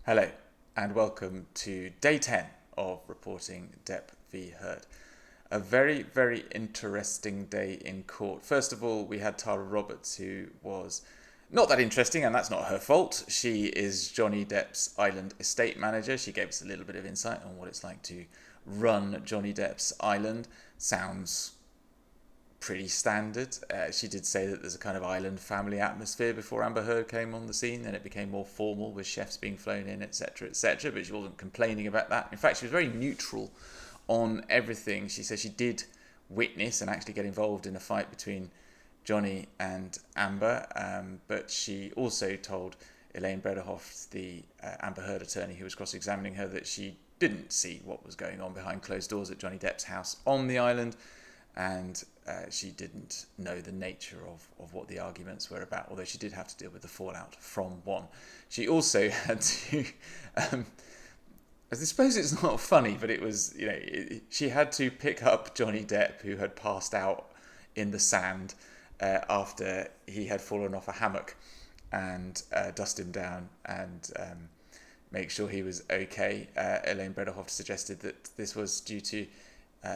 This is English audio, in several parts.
Hello, and welcome to day 10 of reporting Depp v. Heard. A very, very interesting day in court. First of all, we had Tara Roberts, who was not that interesting, and that's not her fault. She is Johnny Depp's island estate manager. She gave us a little bit of insight on what it's like to run Johnny Depp's island. Sounds pretty standard. She did say that there's a kind of island family atmosphere before Amber Heard came on the scene, and it became more formal with chefs being flown in, etc., etc. But she wasn't complaining about that. In fact, she was very neutral on everything. She said she did witness and actually get involved in a fight between Johnny and Amber, but she also told Elaine Bredehoft, the Amber Heard attorney who was cross-examining her, that she didn't see what was going on behind closed doors at Johnny Depp's house on the island, and she didn't know the nature of what the arguments were about, although she did have to deal with the fallout from one. She also had to, I suppose it's not funny, but it was, she had to pick up Johnny Depp, who had passed out in the sand after he had fallen off a hammock, and dust him down and make sure he was okay. Elaine Bredehoft suggested that this was due to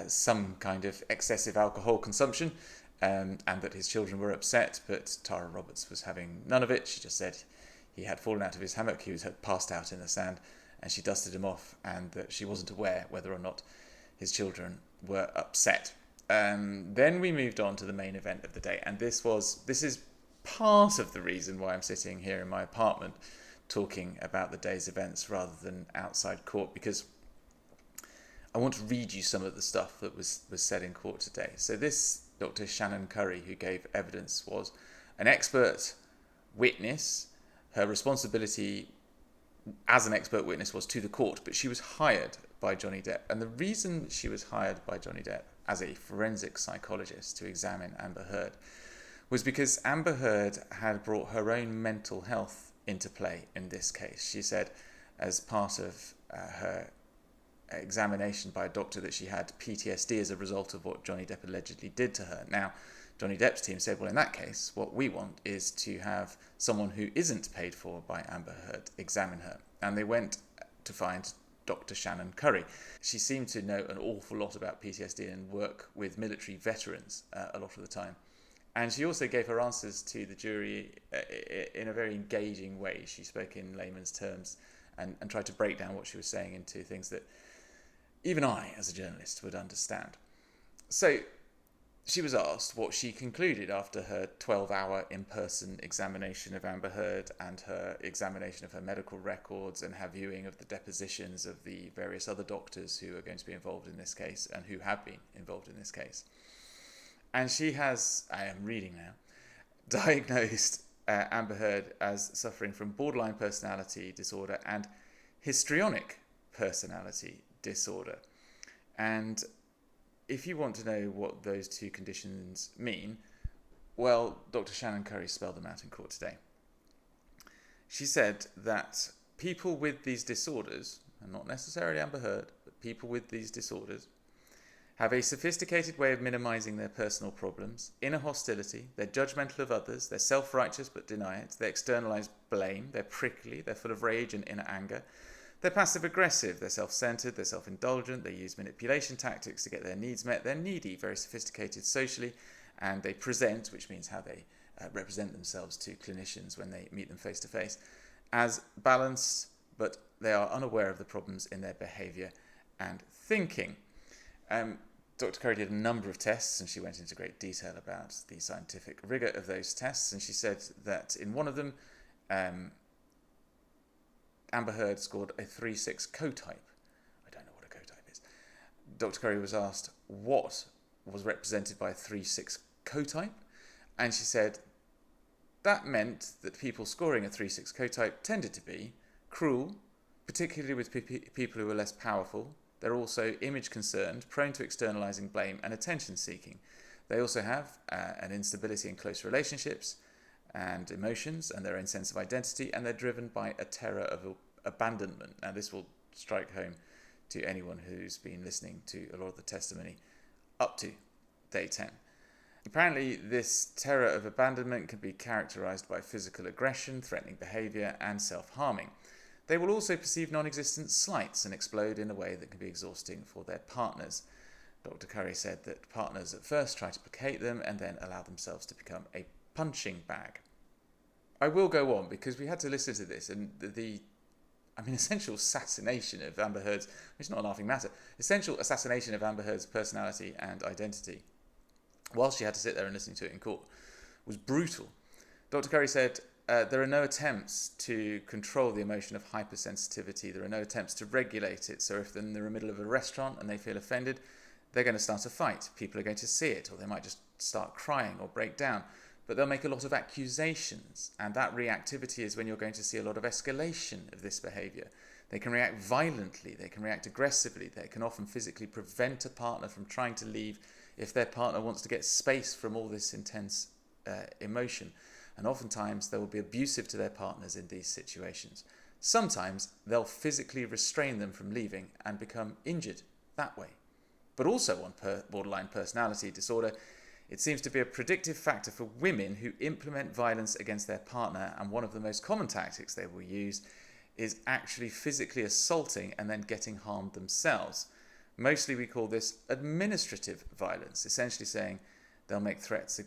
some kind of excessive alcohol consumption, and that his children were upset, but Tara Roberts was having none of it. She just said he had fallen out of his hammock, he had passed out in the sand, and she dusted him off, and that she wasn't aware whether or not his children were upset. Then we moved on to the main event of the day, and this is part of the reason why I'm sitting here in my apartment talking about the day's events rather than outside court, because I want to read you some of the stuff that was said in court today. So this Dr. Shannon Curry, who gave evidence, was an expert witness. Her responsibility as an expert witness was to the court, but she was hired by Johnny Depp. And the reason she was hired by Johnny Depp as a forensic psychologist to examine Amber Heard was because Amber Heard had brought her own mental health into play in this case. She said, as part of her examination by a doctor, that she had PTSD as a result of what Johnny Depp allegedly did to her. Now, Johnny Depp's team said, well, in that case, what we want is to have someone who isn't paid for by Amber Heard examine her. And they went to find Dr. Shannon Curry. She seemed to know an awful lot about PTSD and work with military veterans a lot of the time. And she also gave her answers to the jury in a very engaging way. She spoke in layman's terms and tried to break down what she was saying into things that even I, as a journalist, would understand. So she was asked what she concluded after her 12-hour in-person examination of Amber Heard and her examination of her medical records and her viewing of the depositions of the various other doctors who are going to be involved in this case and who have been involved in this case. And she has, I am reading now, diagnosed Amber Heard as suffering from borderline personality disorder and histrionic personality disorder. And if you want to know what those two conditions mean, well, Dr. Shannon Curry spelled them out in court today. She said that people with these disorders, and not necessarily Amber Heard, but people with these disorders, have a sophisticated way of minimizing their personal problems, inner hostility, they're judgmental of others, they're self-righteous but deny it, they externalize blame, they're prickly, they're full of rage and inner anger, they're passive-aggressive, they're self-centered, they're self-indulgent, they use manipulation tactics to get their needs met, they're needy, very sophisticated socially, and they present, which means how they represent themselves to clinicians when they meet them face-to-face, as balanced, but they are unaware of the problems in their behaviour and thinking. Dr. Curry did a number of tests, and she went into great detail about the scientific rigour of those tests, and she said that in one of them, Amber Heard scored a 3-6 co-type. I don't know what a co-type is. Dr. Curry was asked what was represented by a 3-6 co-type, and she said that meant that people scoring a 3-6 co-type tended to be cruel, particularly with people who were less powerful. They're also image-concerned, prone to externalizing blame and attention-seeking. They also have an instability in close relationships and emotions and their own sense of identity, and they're driven by a terror of abandonment. Now, this will strike home to anyone who's been listening to a lot of the testimony up to day 10. Apparently, this terror of abandonment can be characterized by physical aggression, threatening behavior, and self-harming. They will also perceive non-existent slights and explode in a way that can be exhausting for their partners. Dr. Curry said that partners at first try to placate them and then allow themselves to become a punching bag. I will go on because we had to listen to this, and essential assassination of Amber Heard's, it's not a laughing matter, essential assassination of Amber Heard's personality and identity, whilst she had to sit there and listen to it in court, was brutal. Dr. Curry said, there are no attempts to control the emotion of hypersensitivity. There are no attempts to regulate it. So if they're in the middle of a restaurant and they feel offended, they're going to start a fight. People are going to see it, or they might just start crying or break down. But they'll make a lot of accusations, and that reactivity is when you're going to see a lot of escalation of this behaviour. They can react violently, they can react aggressively, they can often physically prevent a partner from trying to leave if their partner wants to get space from all this intense emotion. And oftentimes they will be abusive to their partners in these situations. Sometimes they'll physically restrain them from leaving and become injured that way. But also on borderline personality disorder, it seems to be a predictive factor for women who implement violence against their partner, and one of the most common tactics they will use is actually physically assaulting and then getting harmed themselves. Mostly we call this administrative violence, essentially saying they'll make threats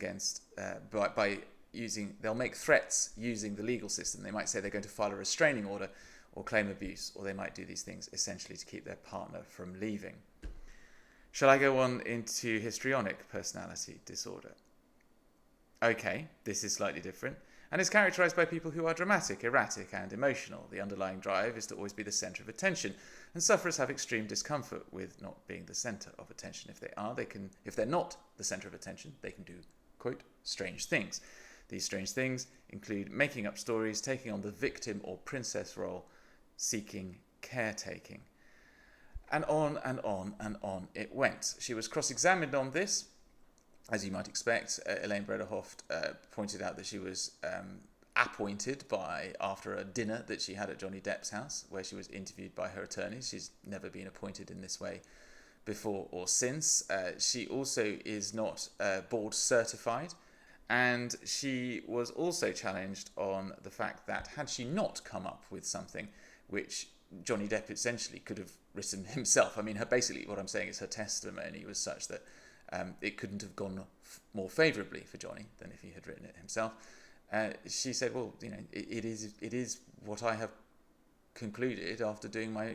they'll make threats using the legal system. They might say they're going to file a restraining order or claim abuse, or they might do these things essentially to keep their partner from leaving. Shall I go on into histrionic personality disorder? Okay, this is slightly different, and is characterised by people who are dramatic, erratic, and emotional. The underlying drive is to always be the centre of attention, and sufferers have extreme discomfort with not being the centre of attention. If they're not the centre of attention, they can do, quote, strange things. These strange things include making up stories, taking on the victim or princess role, seeking caretaking. And on and on and on it went. She was cross-examined on this, as you might expect. Elaine Brederhoft pointed out that she was appointed after a dinner that she had at Johnny Depp's house, where she was interviewed by her attorneys. She's never been appointed in this way before or since. She also is not board certified, and she was also challenged on the fact that had she not come up with something which Johnny Depp essentially could have written himself. I mean, basically what I'm saying is her testimony was such that it couldn't have gone more favourably for Johnny than if he had written it himself. She said, well, it is what I have concluded after doing my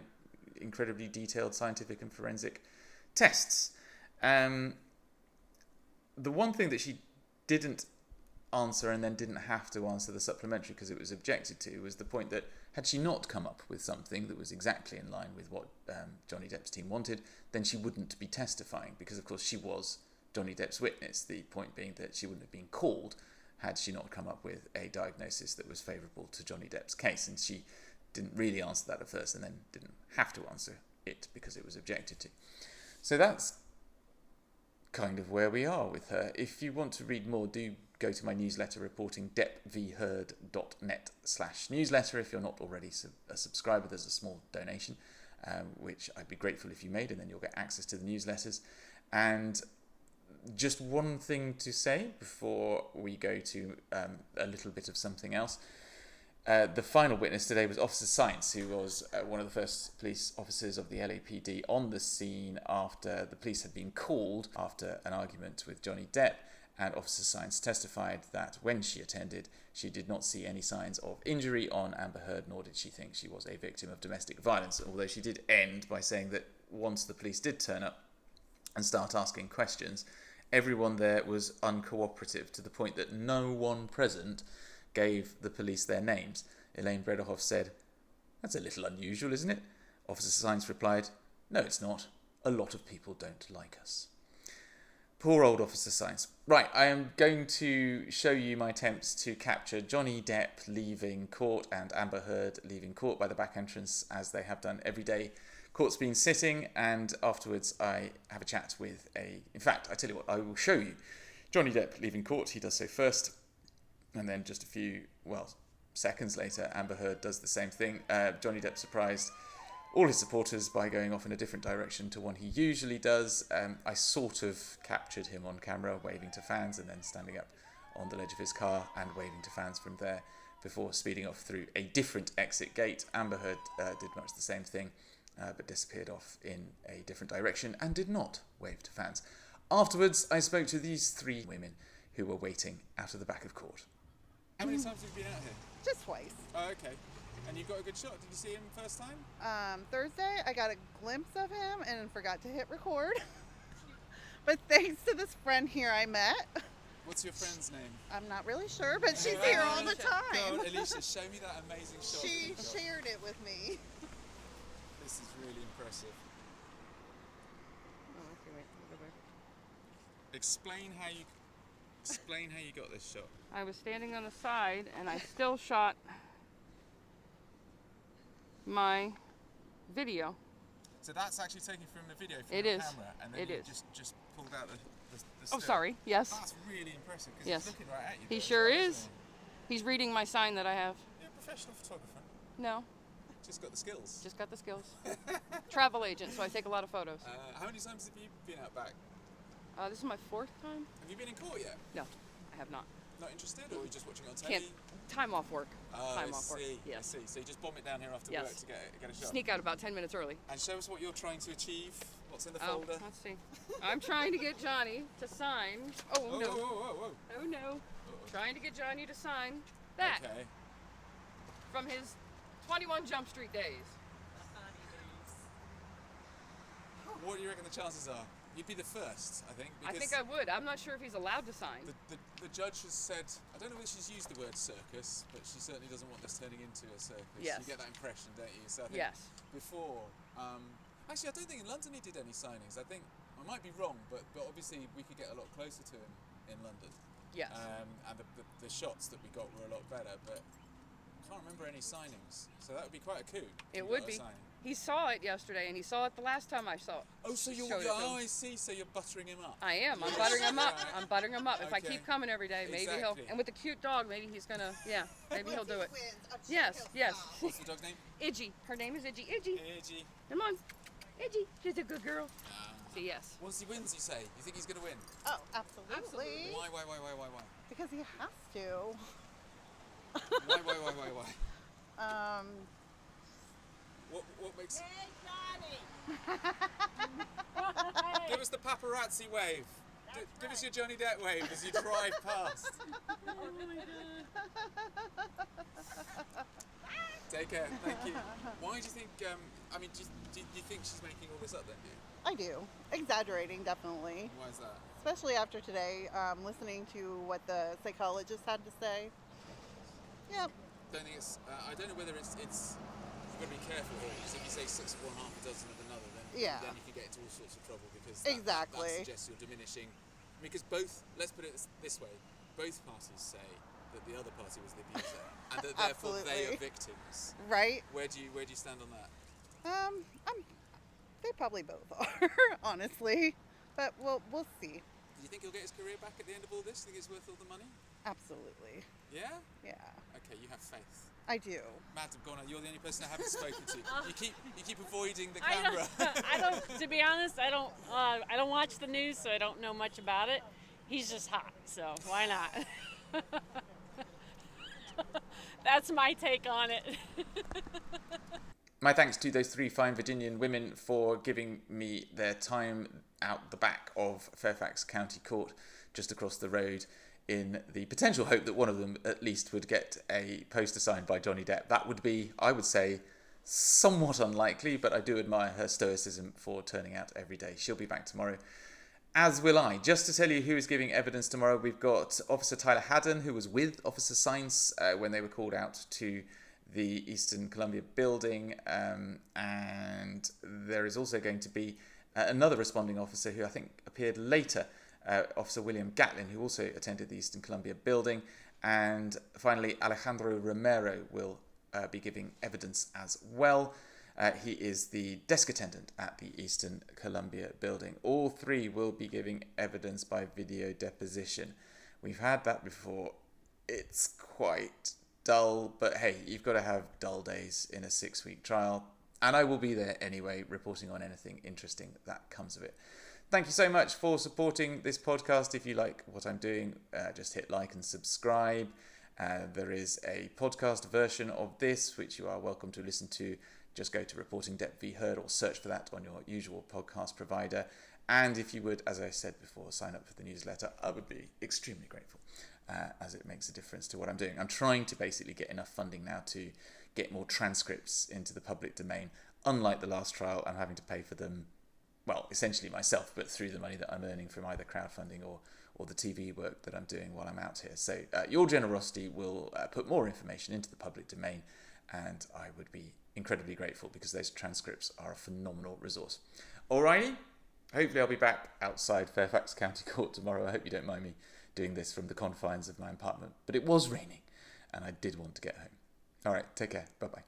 incredibly detailed scientific and forensic tests. The one thing that she didn't answer and then didn't have to answer the supplementary because it was objected to was the point that had she not come up with something that was exactly in line with what Johnny Depp's team wanted, then she wouldn't be testifying because, of course, she was Johnny Depp's witness. The point being that she wouldn't have been called had she not come up with a diagnosis that was favourable to Johnny Depp's case. And she didn't really answer that at first and then didn't have to answer it because it was objected to. So that's kind of where we are with her. If you want to read more, do go to my newsletter reporting, deppvheard.net/newsletter. If you're not already a subscriber, there's a small donation, which I'd be grateful if you made, and then you'll get access to the newsletters. And just one thing to say before we go to a little bit of something else. The final witness today was Officer Science, who was one of the first police officers of the LAPD on the scene after the police had been called after an argument with Johnny Depp. And Officer Science testified that when she attended, she did not see any signs of injury on Amber Heard, nor did she think she was a victim of domestic violence, although she did end by saying that once the police did turn up and start asking questions, everyone there was uncooperative to the point that no one present gave the police their names. Elaine Brederhoft said, "That's a little unusual, isn't it?" Officer Science replied, "No, it's not. A lot of people don't like us." Poor old Officer Science. Right, I am going to show you my attempts to capture Johnny Depp leaving court and Amber Heard leaving court by the back entrance, as they have done every day court's been sitting, and afterwards I have a chat with in fact, I tell you what, I will show you Johnny Depp leaving court. He does so first, and then just a few, seconds later, Amber Heard does the same thing. Johnny Depp surprised all his supporters by going off in a different direction to one he usually does. I sort of captured him on camera, waving to fans and then standing up on the ledge of his car and waving to fans from there. before speeding off through a different exit gate. Amber Heard did much the same thing, but disappeared off in a different direction and did not wave to fans. Afterwards, I spoke to these three women who were waiting out of the back of court. How many times have you been out here? Just twice. Oh, okay. And you got a good shot. Did you see him first time? Thursday, I got a glimpse of him and forgot to hit record. But thanks to this friend here I met. What's your friend's name? I'm not really sure, but she's here all the time. Go on, Alicia, show me that amazing shot. She shared it with me. This is really impressive. Oh, okay, wait. I'll go back. Explain how you got this shot. I was standing on the side and I still shot my video. So that's actually taken from the video from It the is. camera, and then It you is. just pulled out the Oh, still. sorry. Yes. That's really impressive because Yes. he's looking right at you. He there, sure isn't is. He's reading my sign that I have. You're a professional photographer. No, Just got the skills. just got the skills. Travel agent, so I take a lot of photos. How many times have you been out back? This is my 4th time. Have you been in court yet? No, I have not. Not interested, or are you just watching on telly? Can't. Time off work. Oh, Time I off work. see. I Yes. see. So you just bomb it down here after Yes. work to get a shot. Sneak out about 10 minutes early. And show us what you're trying to achieve. What's in the Oh, folder? let's see. I'm trying to get Johnny to sign. Oh, Whoa, no. whoa, whoa, whoa, Oh, no. whoa. Trying to get Johnny to sign that Okay. from his 21 Jump Street days. What do you reckon the chances are? You'd be the first, I think. I think I would. I'm not sure if he's allowed to sign. The judge has said, I don't know whether she's used the word circus, but she certainly doesn't want this turning into a circus. Yes. You get that impression, don't you? So I think Yes. before, actually I don't think in London he did any signings. I think, I might be wrong, but obviously we could get a lot closer to him in London. Yes. And the shots that we got were a lot better, but I can't remember any signings. So that would be quite a coup. if It you would got a be. signing. He saw it yesterday, and he saw it the last time I saw it. Oh, so you're, Showed it to oh, him. I see. So you're buttering him up. I am. I'm buttering him up. I'm buttering him up. If I Okay. keep coming every day, maybe Exactly. he'll. And with the cute dog, maybe he's gonna. Yeah, maybe he'll do it. Wins. I'm sure Yes, he'll yes. stop. What's the dog's name? Idgy. Her name is Idgy. Idgy. Edgy. Come on. Idgy. She's a good girl. So yes. Once he wins, you say, you think he's going to win? Oh, absolutely. Absolutely. Why? Because he has to. Why? Um, What makes... Hey, Johnny! Give us the paparazzi wave. Give us your Johnny Depp wave as you drive past. Take care, thank you. Why do you think, do you think she's making all this up then, do you? I do. Exaggerating, definitely. Why is that? Especially after today, listening to what the psychologist had to say. Yep. Don't think it's, I don't know whether it's you've got to be careful here, because if you say 6 of one, half a dozen of another, then you can get into all sorts of trouble, because that suggests you're diminishing. Because both, let's put it this way, both parties say that the other party was the abuser, and that therefore they are victims. Right? Where do you stand on that? They probably both are, honestly. But we'll see. Do you think he'll get his career back at the end of all this? Think it's worth all the money? Absolutely. Yeah? Yeah. Okay, you have faith. I do. Madam Gona, you're the only person I haven't spoken to. You keep avoiding the I camera. don't. To be honest, I don't watch the news, so I don't know much about it. He's just hot, so why not? That's my take on it. My thanks to those three fine Virginian women for giving me their time out the back of Fairfax County Court just across the road, in the potential hope that one of them at least would get a poster signed by Johnny Depp. That would be, I would say, somewhat unlikely, but I do admire her stoicism for turning out every day. She'll be back tomorrow, as will I. Just to tell you who is giving evidence tomorrow, we've got Officer Tyler Haddon, who was with Officer Sainz when they were called out to the Eastern Columbia building, and there is also going to be another responding officer who I think appeared later, Officer William Gatlin, who also attended the Eastern Columbia building, and finally Alejandro Romero will be giving evidence as well. He is the desk attendant at the Eastern Columbia building. All three will be giving evidence by video deposition. We've had that before. It's quite dull, but hey, you've got to have dull days in a 6-week trial, and I will be there anyway, reporting on anything interesting that comes of it. Thank you so much for supporting this podcast. If you like what I'm doing, just hit like and subscribe. There is a podcast version of this, which you are welcome to listen to. Just go to Reporting Depp v. Heard or search for that on your usual podcast provider. And if you would, as I said before, sign up for the newsletter, I would be extremely grateful, as it makes a difference to what I'm doing. I'm trying to basically get enough funding now to get more transcripts into the public domain. Unlike the last trial, I'm having to pay for them, well, essentially myself, but through the money that I'm earning from either crowdfunding or the TV work that I'm doing while I'm out here. So your generosity will put more information into the public domain, and I would be incredibly grateful because those transcripts are a phenomenal resource. Alrighty, hopefully I'll be back outside Fairfax County Court tomorrow. I hope you don't mind me doing this from the confines of my apartment, but it was raining and I did want to get home. Alright, take care. Bye-bye.